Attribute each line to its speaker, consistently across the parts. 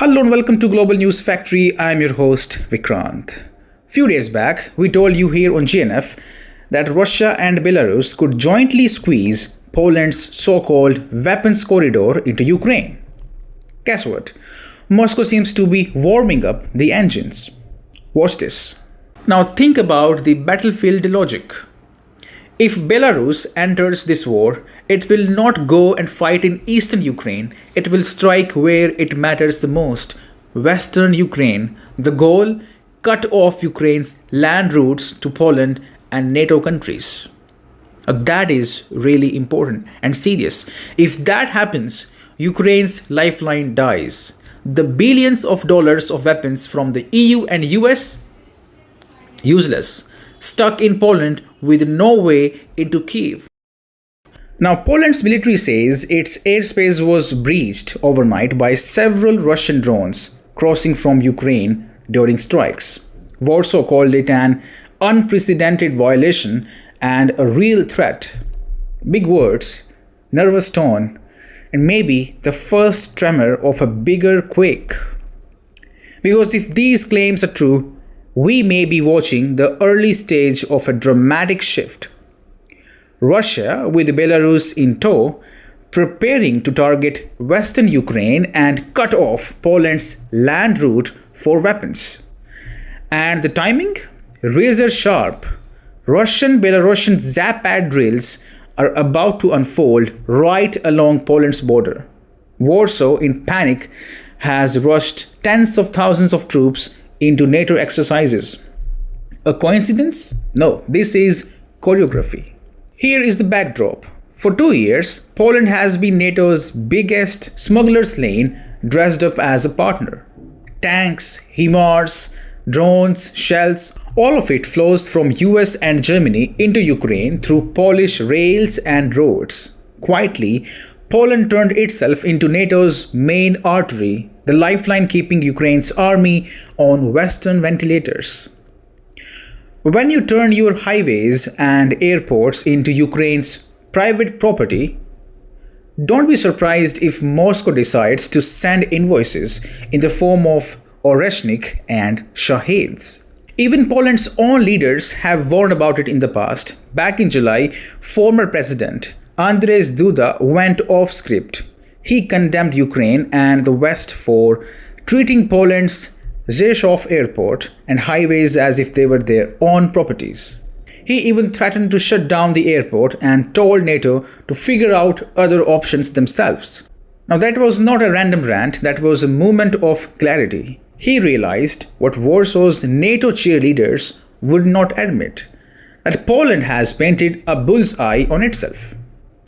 Speaker 1: Hello and welcome to Global News Factory. I'm your host Vikrant. Few days back, we told you here on GNF that Russia and Belarus could jointly squeeze Poland's so-called weapons corridor into Ukraine. Guess what? Moscow seems to be warming up the engines. Watch this. Now think about the battlefield logic. If Belarus enters this war, it will not go and fight in eastern Ukraine. It will strike where it matters the most, western Ukraine. The goal? Cut off Ukraine's land routes to Poland and NATO countries. That is really important and serious. If that happens, Ukraine's lifeline dies. The billions of dollars of weapons from the EU and US? Useless. Stuck in Poland with no way into Kiev. Now, Poland's military says its airspace was breached overnight by several Russian drones crossing from Ukraine during strikes. Warsaw called it an unprecedented violation and a real threat. Big words, nervous tone, and maybe the first tremor of a bigger quake. Because if these claims are true, we may be watching the early stage of a dramatic shift. Russia, with Belarus in tow, preparing to target western Ukraine and cut off Poland's land route for weapons. And the timing? Razor sharp. Russian-Belarusian ZAPAD drills are about to unfold right along Poland's border. Warsaw, in panic, has rushed tens of thousands of troops into NATO exercises. A coincidence? No, this is choreography. Here is the backdrop. For 2 years, Poland has been NATO's biggest smuggler's lane, dressed up as a partner. Tanks, HIMARS, drones, shells, all of it flows from US and Germany into Ukraine through Polish rails and roads. Quietly, Poland turned itself into NATO's main artery, the lifeline keeping Ukraine's army on Western ventilators. When you turn your highways and airports into Ukraine's private property, don't be surprised if Moscow decides to send invoices in the form of Oreshnik and Shaheds. Even Poland's own leaders have warned about it in the past. Back in July, former President Andrzej Duda went off script. He condemned Ukraine and the West for treating Poland's Rzeszów airport and highways as if they were their own properties. He even threatened to shut down the airport and told NATO to figure out other options themselves. Now that was not a random rant, that was a moment of clarity. He realized what Warsaw's NATO cheerleaders would not admit, that Poland has painted a bullseye on itself.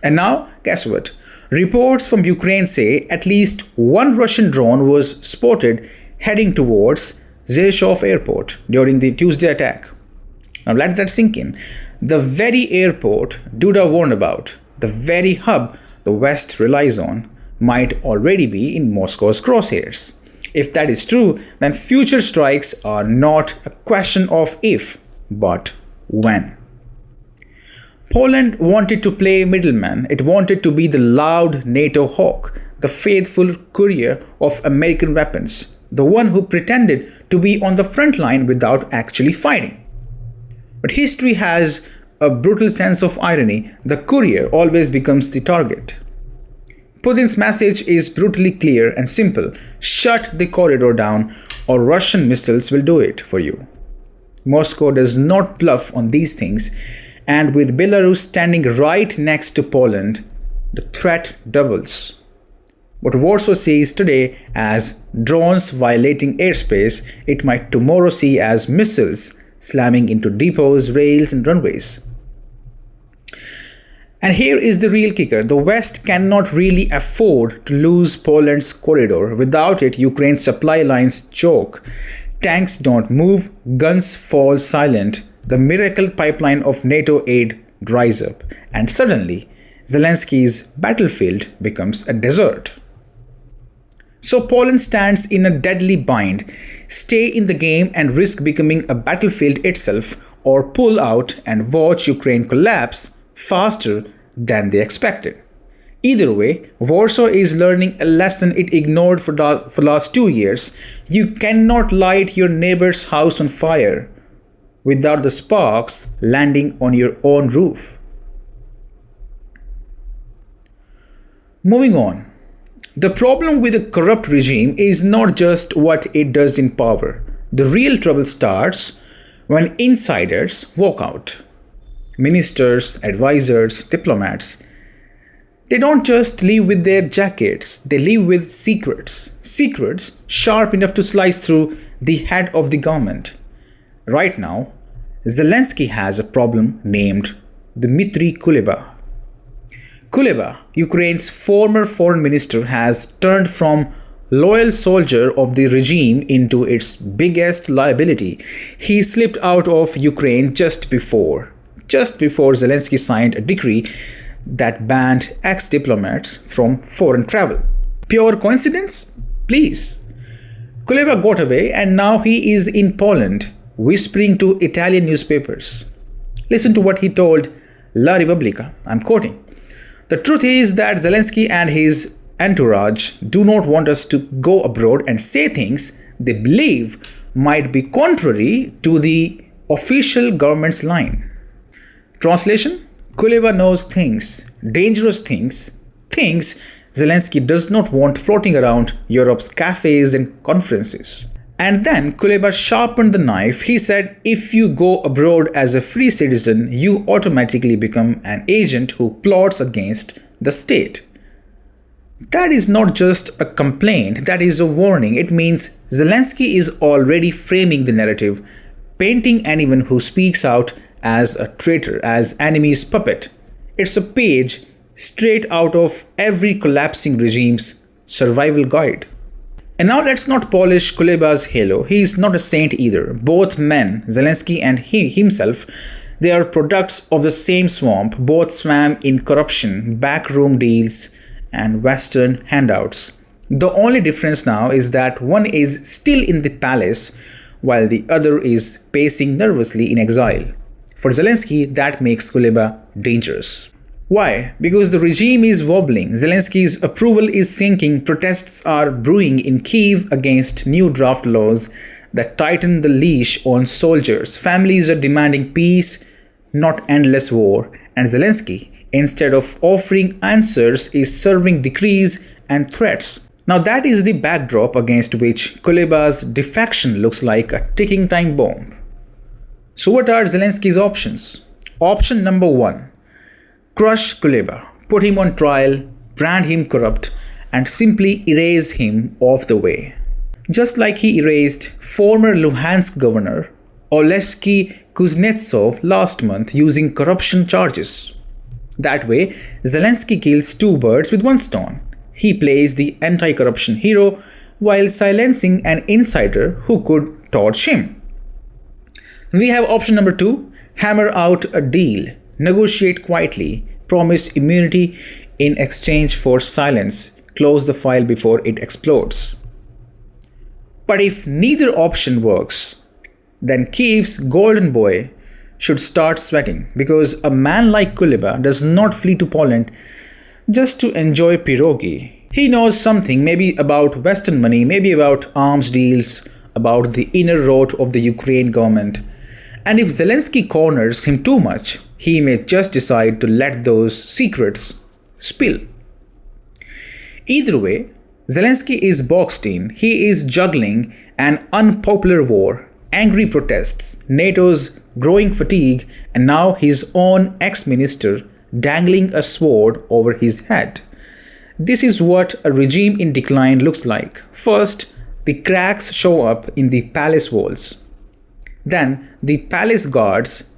Speaker 1: And now, guess what? Reports from Ukraine say at least one Russian drone was spotted heading towards Rzeszów airport during the Tuesday attack. Now let that sink in. The very airport Duda warned about, the very hub the West relies on, might already be in Moscow's crosshairs. If that is true, then future strikes are not a question of if, but when. Poland wanted to play middleman. It wanted to be the loud NATO hawk, the faithful courier of American weapons, the one who pretended to be on the front line without actually fighting. But history has a brutal sense of irony. The courier always becomes the target. Putin's message is brutally clear and simple. Shut the corridor down or Russian missiles will do it for you. Moscow does not bluff on these things, and with Belarus standing right next to Poland, the threat doubles. What Warsaw sees today as drones violating airspace, it might tomorrow see as missiles slamming into depots, rails, and runways. And here is the real kicker. The West cannot really afford to lose Poland's corridor. Without it, Ukraine's supply lines choke. Tanks don't move, guns fall silent. The miracle pipeline of NATO aid dries up. And suddenly, Zelensky's battlefield becomes a desert. So Poland stands in a deadly bind. Stay in the game and risk becoming a battlefield itself, or pull out and watch Ukraine collapse faster than they expected. Either way, Warsaw is learning a lesson it ignored for the last 2 years. You cannot light your neighbor's house on fire without the sparks landing on your own roof. Moving on. The problem with a corrupt regime is not just what it does in power. The real trouble starts when insiders walk out. Ministers, advisors, diplomats, they don't just live with their jackets, they live with secrets. Secrets sharp enough to slice through the head of the government. Right now, Zelensky has a problem named Dmitry Kuleba. Kuleba, Ukraine's former foreign minister, has turned from loyal soldier of the regime into its biggest liability. He slipped out of Ukraine just before Zelensky signed a decree that banned ex-diplomats from foreign travel. Pure coincidence? Please. Kuleba got away and now he is in Poland, whispering to Italian newspapers. Listen to what he told La Repubblica. I'm quoting. The truth is that Zelensky and his entourage do not want us to go abroad and say things they believe might be contrary to the official government's line. Translation? Kuleba knows things, dangerous things Zelensky does not want floating around Europe's cafes and conferences. And then Kuleba sharpened the knife. He said, if you go abroad as a free citizen, you automatically become an agent who plots against the state. That is not just a complaint, that is a warning. It means Zelensky is already framing the narrative, painting anyone who speaks out as a traitor, as enemy's puppet. It's a page straight out of every collapsing regime's survival guide. And now let's not polish Kuleba's halo. He is not a saint either. Both men, Zelensky and he himself, they are products of the same swamp. Both swam in corruption, backroom deals, and Western handouts. The only difference now is that one is still in the palace while the other is pacing nervously in exile. For Zelensky, that makes Kuleba dangerous. Why? Because the regime is wobbling. Zelensky's approval is sinking. Protests are brewing in Kyiv against new draft laws that tighten the leash on soldiers. Families are demanding peace, not endless war. And Zelensky, instead of offering answers, is serving decrees and threats. Now that is the backdrop against which Kuleba's defection looks like a ticking time bomb. So what are Zelensky's options? Option number 1. Crush Kuleba, put him on trial, brand him corrupt, and simply erase him off the way. Just like he erased former Luhansk governor Oleksiy Kuznetsov last month using corruption charges. That way, Zelensky kills two birds with one stone. He plays the anti-corruption hero while silencing an insider who could torch him. We have option number 2, hammer out a deal. Negotiate quietly, promise immunity in exchange for silence, close the file before it explodes. But if neither option works, then Kyiv's golden boy should start sweating, because a man like Kuleba does not flee to Poland just to enjoy pierogi. He knows something, maybe about Western money, maybe about arms deals, about the inner rote of the Ukraine government. And if Zelensky corners him too much, he may just decide to let those secrets spill. Either way, Zelensky is boxed in. He is juggling an unpopular war, angry protests, NATO's growing fatigue, and now his own ex-minister dangling a sword over his head. This is what a regime in decline looks like. First, the cracks show up in the palace walls. Then the palace guards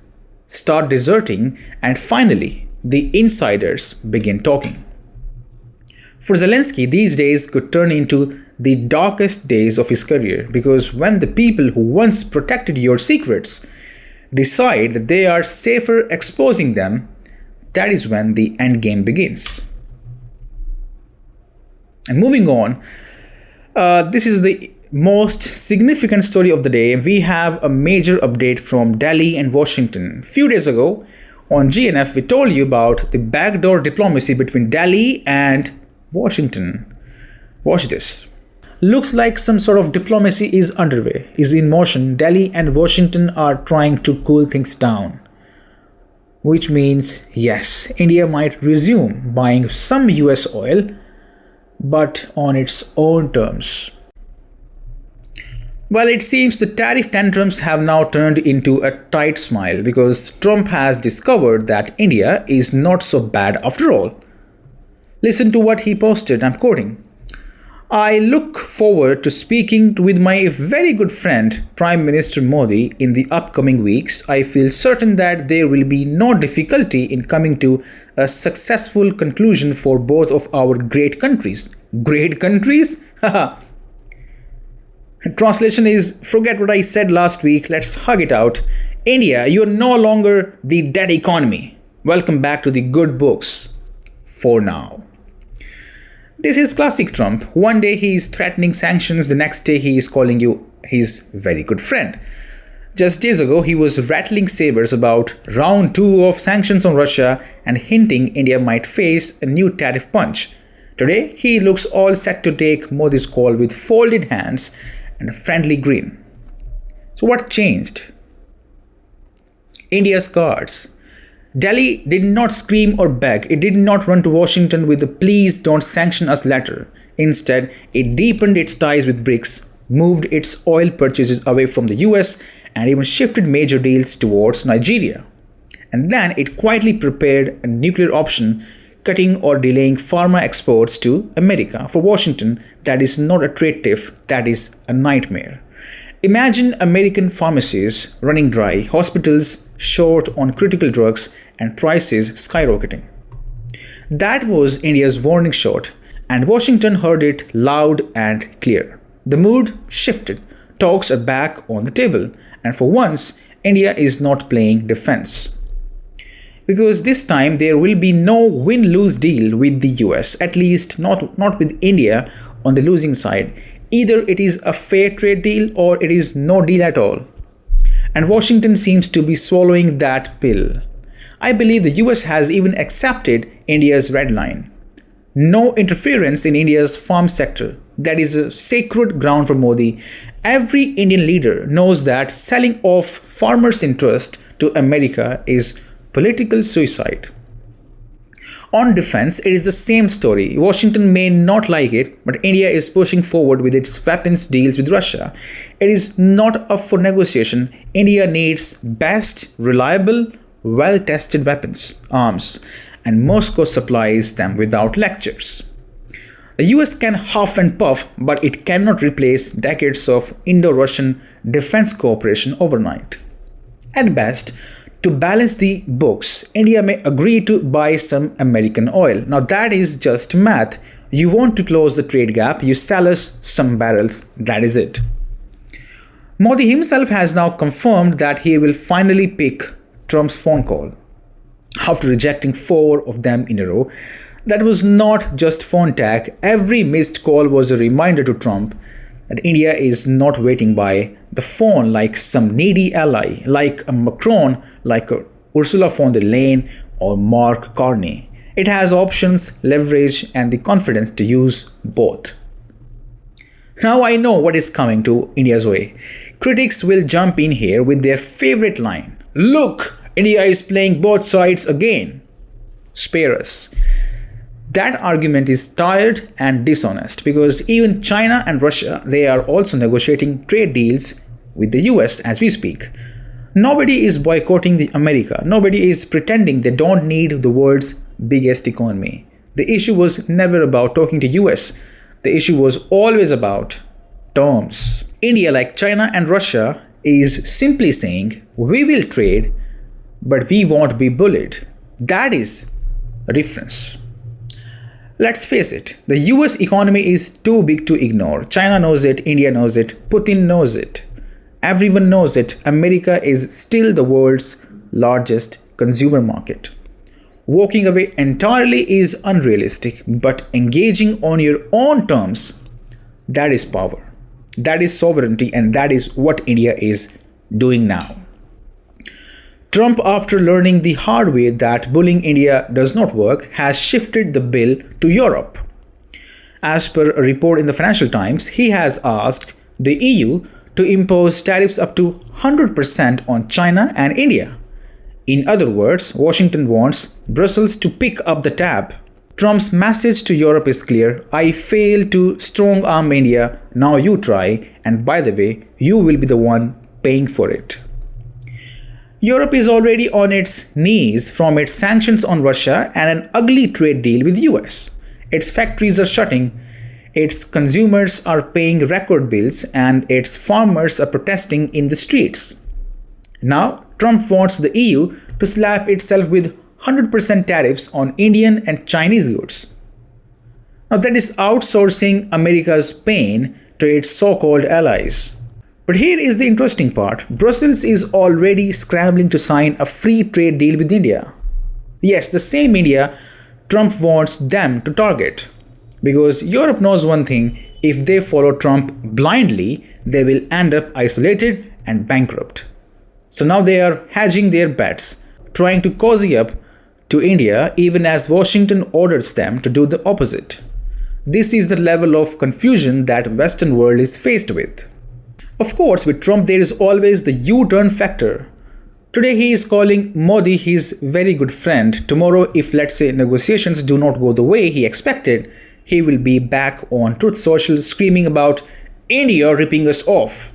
Speaker 1: start deserting, and finally the insiders begin talking. For Zelensky, these days could turn into the darkest days of his career, because when the people who once protected your secrets decide that they are safer exposing them, that is when the endgame begins. And moving on, this is the most significant story of the day. We have a major update from Delhi and Washington. A few days ago, On GNF, we told you about the backdoor diplomacy between Delhi and Washington. Watch this. Looks like some sort of diplomacy is underway, is in motion. Delhi and Washington are trying to cool things down. Which means, yes, India might resume buying some US oil, but on its own terms. Well, it seems the tariff tantrums have now turned into a tight smile because Trump has discovered that India is not so bad after all. Listen to what he posted, I'm quoting. I look forward to speaking with my very good friend Prime Minister Modi in the upcoming weeks. I feel certain that there will be no difficulty in coming to a successful conclusion for both of our great countries. Great countries? Haha. Translation is, forget what I said last week, let's hug it out. India, you're no longer the dead economy. Welcome back to the good books. For now. This is classic Trump. One day he is threatening sanctions, the next day he is calling you his very good friend. Just days ago, he was rattling sabers about round 2 of sanctions on Russia and hinting India might face a new tariff punch. Today, he looks all set to take Modi's call with folded hands and a friendly grin. So what changed? India's cards. Delhi did not scream or beg. It did not run to Washington with a please don't sanction us letter. Instead, it deepened its ties with BRICS, moved its oil purchases away from the US, and even shifted major deals towards Nigeria. And then it quietly prepared a nuclear option, cutting or delaying pharma exports to America. For Washington, that is not a trade tiff, that is a nightmare. Imagine American pharmacies running dry, hospitals short on critical drugs, and prices skyrocketing. That was India's warning shot, and Washington heard it loud and clear. The mood shifted. Talks are back on the table, and for once, India is not playing defense. Because this time there will be no win-lose deal with the US, at least not with India on the losing side. Either it is a fair trade deal or it is no deal at all. And Washington seems to be swallowing that pill. I believe the US has even accepted India's red line. No interference in India's farm sector. That is a sacred ground for Modi. Every Indian leader knows that selling off farmers' interest to America is political suicide. On defense, it is the same story. Washington may not like it, but India is pushing forward with its weapons deals with Russia. It is not up for negotiation. India needs best, reliable, well-tested weapons, arms, and Moscow supplies them without lectures. The US can huff and puff, but it cannot replace decades of Indo-Russian defense cooperation overnight. At best, to balance the books, India may agree to buy some American oil. Now that is just math. You want to close the trade gap, you sell us some barrels, that is it. Modi himself has now confirmed that he will finally pick Trump's phone call. After rejecting 4 of them in a row, that was not just phone tag. Every missed call was a reminder to Trump that India is not waiting by the phone like some needy ally, like a Macron, like a Ursula von der Leyen or Mark Carney. It has options, leverage, and the confidence to use both. Now I know what is coming to India's way. Critics will jump in here with their favorite line. Look, India is playing both sides again. Spare us. That argument is tired and dishonest because even China and Russia, they are also negotiating trade deals with the US as we speak. Nobody is boycotting America. Nobody is pretending they don't need the world's biggest economy. The issue was never about talking to US. The issue was always about terms. India, like China and Russia, is simply saying, we will trade, but we won't be bullied. That is the difference. Let's face it, the US economy is too big to ignore. China knows it, India knows it, Putin knows it. Everyone knows it. America is still the world's largest consumer market. Walking away entirely is unrealistic, but engaging on your own terms, that is power. That is sovereignty, and that is what India is doing now. Trump, after learning the hard way that bullying India does not work, has shifted the bill to Europe. As per a report in the Financial Times, he has asked the EU to impose tariffs up to 100% on China and India. In other words, Washington wants Brussels to pick up the tab. Trump's message to Europe is clear: I failed to strong arm India, now you try, and by the way, you will be the one paying for it. Europe is already on its knees from its sanctions on Russia and an ugly trade deal with US. Its factories are shutting, its consumers are paying record bills, and its farmers are protesting in the streets. Now, Trump wants the EU to slap itself with 100% tariffs on Indian and Chinese goods. Now, that is outsourcing America's pain to its so-called allies. But here is the interesting part. Brussels is already scrambling to sign a free trade deal with India. Yes, the same India Trump wants them to target. Because Europe knows one thing: if they follow Trump blindly, they will end up isolated and bankrupt. So now they are hedging their bets, trying to cozy up to India even as Washington orders them to do the opposite. This is the level of confusion that Western world is faced with. Of course, with Trump there is always the U-turn factor. Today he is calling Modi his very good friend. Tomorrow, if let's say negotiations do not go the way he expected, he will be back on Truth Social screaming about India ripping us off.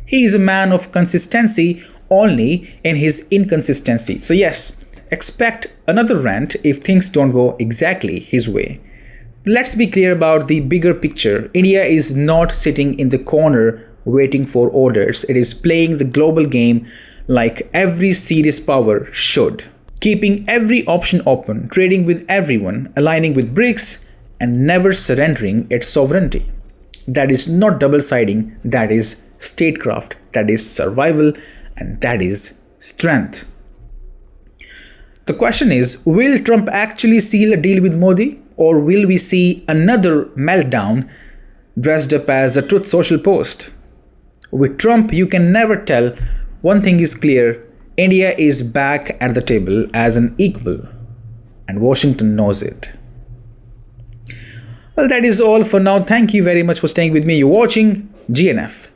Speaker 1: He is a man of consistency only in his inconsistency. So yes, expect another rant if things don't go exactly his way. Let's be clear about the bigger picture. India is not sitting in the corner waiting for orders. It is playing the global game like every serious power should, keeping every option open, trading with everyone, aligning with BRICS, and never surrendering its sovereignty. That is not double-siding, that is statecraft, that is survival, and that is strength. The question is, will Trump actually seal a deal with Modi, or will we see another meltdown dressed up as a Truth Social post? With Trump, you can never tell. One thing is clear: India is back at the table as an equal, and Washington knows it. Well, that is all for now. Thank you very much for staying with me. You're watching GNF.